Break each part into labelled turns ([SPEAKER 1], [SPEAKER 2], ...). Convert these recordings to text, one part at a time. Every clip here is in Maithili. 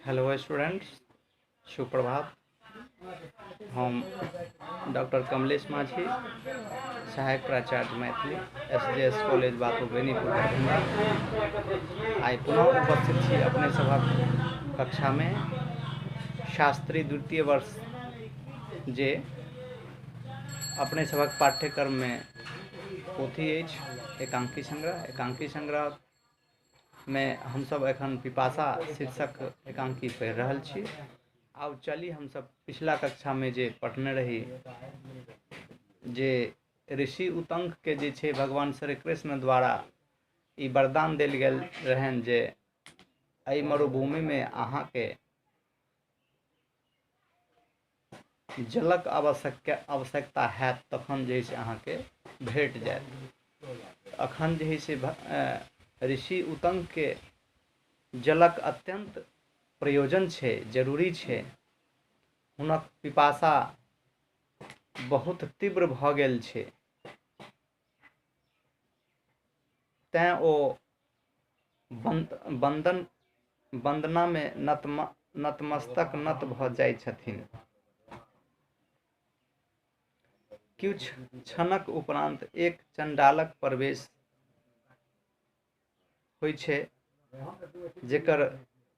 [SPEAKER 1] हेलो स्टूडेंट्स, सुप्रभात। हम डॉक्टर कमलेश माझी, सहायक प्राचार्य मैथिली, SJS कॉलेज बातो बेनीपुर दरभंगा। आइ पुनः उपस्थित छी अपने सभक कक्षा में। शास्त्री द्वितीय वर्ष जे अपने सभक पाठ्यक्रम में पोथी अछि एकांकी संग्रह में हम सब एखन पिपासा शीर्षक एकांकी पढ़ि रहल छी। आउ चली हम सब पिछला कक्षा में जे पढ़ने रही जे ऋषि उतंक के जे छे भगवान श्री कृष्ण द्वारा ई वरदान देल गेल रहन जे एहि मरुभूमि में अहाँ के जलक आवश्यकता हैत तखन जे से अहाँ के भेट जायत। अखन जे से ऋषि उतंक के जलक अत्यंत प्रयोजन छे, जरूरी छे। हुनक पिपासा बहुत तीव्र भ गेल छे, तें ओ वंदना में नतमस्तक नत भ जाय छथिन। किछ क्षणक उपरांत एक चंडालक प्रवेश होइ छे, जेकर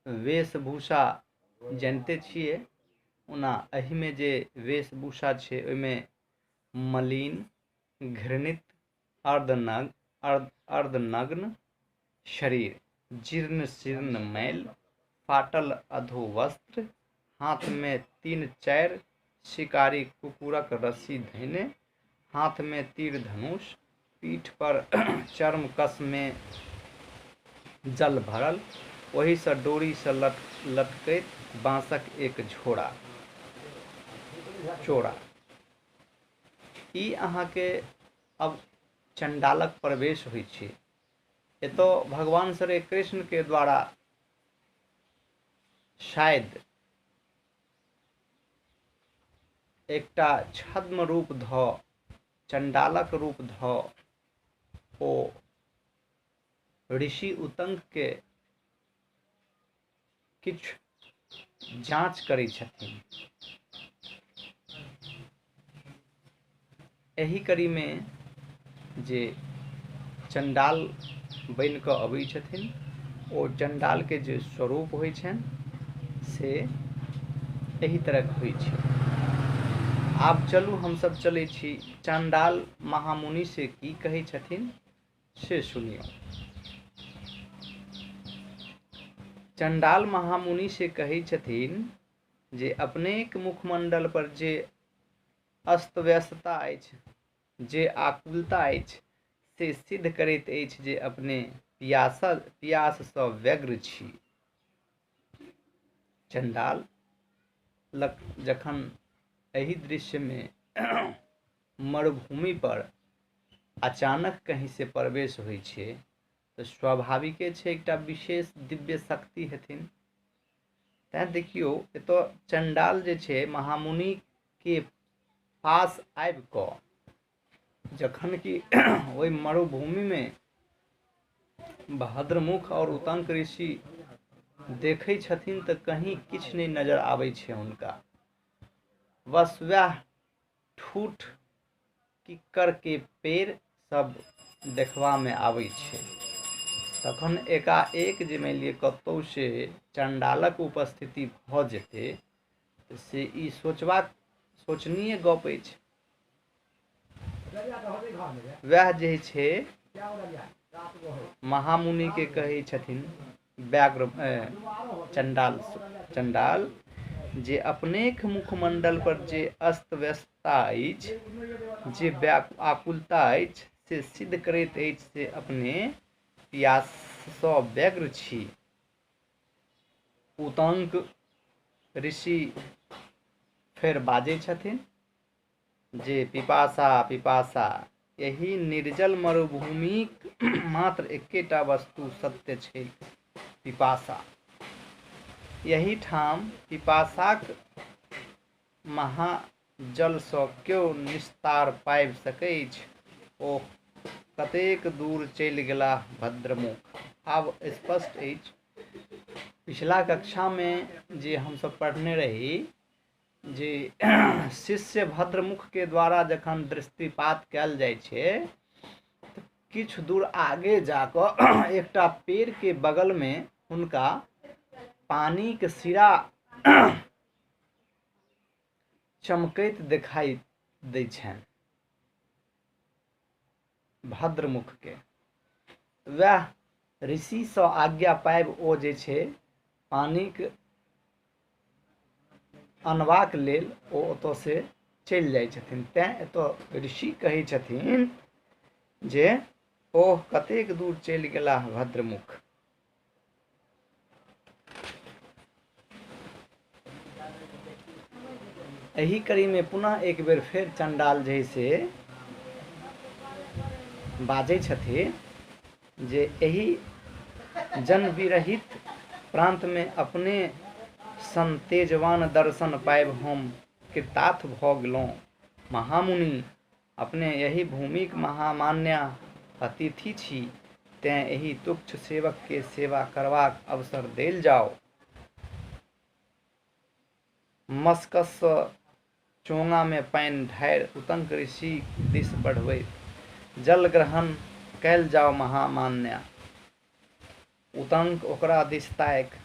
[SPEAKER 1] वेशभूषा जानते छिए। ओना एहि में जे वेशभूषा छे ओहि में मलिन, घृणित, अर्धनग्न शरीर, जीर्ण शीर्ण मैल, फाटल अधोवस्त्र, हाथ में 3-4 शिकारी कुकुरक रस्सी धैने, हाथ में तीर धनुष, पीठ पर चर्म कस में जल भरल, वही से डोरी से लटकैत बांसक एक चोरा। ई अहाँ के अब चंडालक प्रवेश होइ छे। एतो भगवान श्री कृष्ण के द्वारा शायद एकटा छद्म रूप ध, चंडालक रूप ध ओ ऋषि उतंक के किछ जांच करै छथिन। एही कड़ी में जे चंडाल बन के अबै छथिन, ओ चंडाल के जे स्वरूप होइ छन से एही तरह के होइ छे। आब चलू हम सब चले छी चंडाल महामुनि से की कहे छथिन से सुनियो। चंडाल महामुनि से कहे छथिन जे अपनेक मुखमंडल पर जे अस्त व्यस्तता अछि, जे आकुलता अछि, से सिद्ध करैत अछि जे अपने पियास से व्यग्र छी। चंडाल जखन एही दृश्य में मरुभूमि पर अचानक कहीं से प्रवेश होइ छे तो स्वाभाविके छे एकटा विशेष दिव्य शक्ति हेथिन। तें देखियो एतो चंडाल जे छे महामुनि के पास आबि क जखन कि ओई मरुभूमि में भद्रमुख और उतंक ऋषि देखे छथिन तो कहीं किछ नहीं नजर आवे छे उनका। बस वह ठूठ किक्कर के पेड़ सब देखवा में आवे छे। तखन एकाएक जे मान लिए कतौ से चंडालक उपस्थिति भ जेते से ई सोचनीय गप अछि। वह जे छे महामुनि के कहे छथिन चंडाल जे अपनेक मुखमंडल पर जे अस्त व्यस्तता अछि, जे आकुलता अछि, से सिद्ध करैत अछि से अपने पियास सँ व्यग्र छी। उतंक ऋषि फेर बाजे छथिन जे पिपासा यही निर्जल मरुभूमि मात्र एकेटा वस्तु सत्य छे, पिपासा। यही ठाम पिपासाक महाजल सँ क्यों निस्तार पाबि सकैछ। ओ कतेक दूर चलि गेला भद्रमुख। आब स्पष्ट अछि पिछला कक्षा में जे हम सब पढ़ने रही जे शिष्य भद्रमुख के द्वारा जखन दृष्टिपात कयल जाइ छै तऽ किछु दूर आगे जाकर एकटा पेड़ के बगल में हुनका पानी के सिरा चमकैत दिखाई दै छनि भद्रमुख के। वह ऋषि से आज्ञा पाबि ओ जे छै पानी के अनबाक लेल ओ ओतऽ से चलि जाइ छथिन। तैं एतऽ ऋषि कहै छथिन जे ओह कतेक दूर चलि गेलाह भद्रमुख। एही कड़ी में पुनः एक बेर फेर चंडाल जे से बाजै छथिन जे एही जन विरहित प्रांत में अपने सन तेजवान दर्शन पाबि हम कृतार्थ भ गेलहुँ। महामुनि अपने यही भूमिक महामान्य अतिथि छी, तें एही तुच्छ सेवक के सेवा करबाक अवसर देल जाओ। मस्कस चोंगा में पानि ढारि उतंक ऋषि दिस बढ़बैत जल ग्रहण कैल जाओ महामान्य। उतंक ओकरा दिस ताकि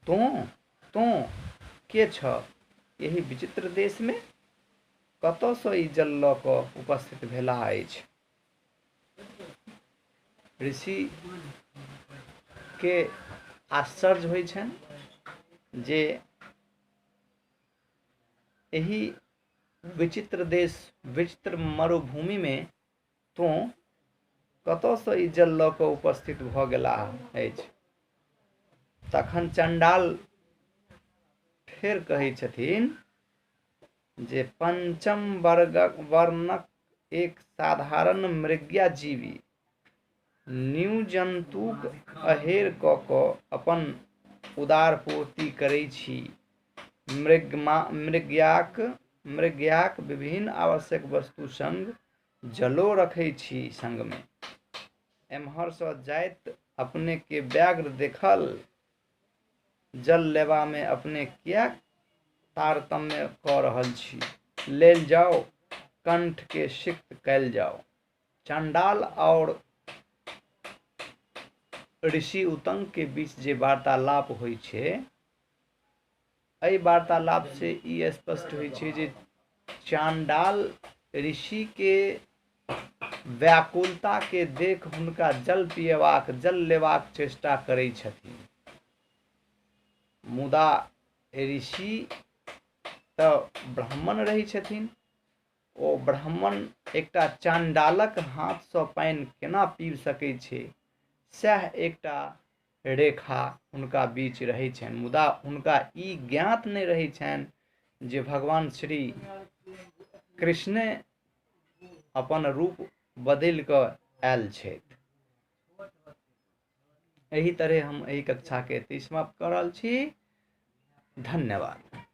[SPEAKER 1] तों के छ यही विचित्र देश में, कतऽ सँ ई जल लऽ कऽ उपस्थित भेला अछि। ऋषि के आश्चर्य होइ छनि जे एही विचित्र देश विचित्र मरुभूमि में तों कतऽ सँ ई जल लऽ कऽ उपस्थित भऽ गेला अछि। तखन चंडाल फेर कहै छथिन जे पंचम वर्णक एक साधारण मृग्या जीवी न्यू जंतुक अहेर कऽ कऽ अपन उदार पूर्ति करै छी। मृग्याक विभिन्न आवश्यक वस्तु संग जलो रखै छी संग में। एम्हर सँ जाइत अपने के व्याघ्र देखल, जल लेवा में अपने किया तारतम्य कऽ रहल छी। लेल जाओ, कंठ के सिक्त कैल जाओ। चंडाल और ऋषि उतंक के बीच जे वार्तालाप होइ छै, एहि वार्तालाप से ई स्पष्ट होइ छै जे चंडाल ऋषि के व्याकुलता के देख हुनका जल पिएबाक जल लेबाक चेष्टा करै छथिन। मुदा ऋषि तऽ ब्राह्मण रहै छथिन। ओ ब्राह्मण एकटा चंडालक हाथ सँ पानि केना पीब सकै छै, सएह एकटा रेखा हुनका बीच रहै छनि। मुदा हुनका ई ज्ञात नहि रहै छनि जे भगवान श्री कृष्ण अपन रूप बदलि कऽ आयल छथि। एही तरह हम एही कक्षा के समाप्त कऽ रहल छी। धन्यवाद।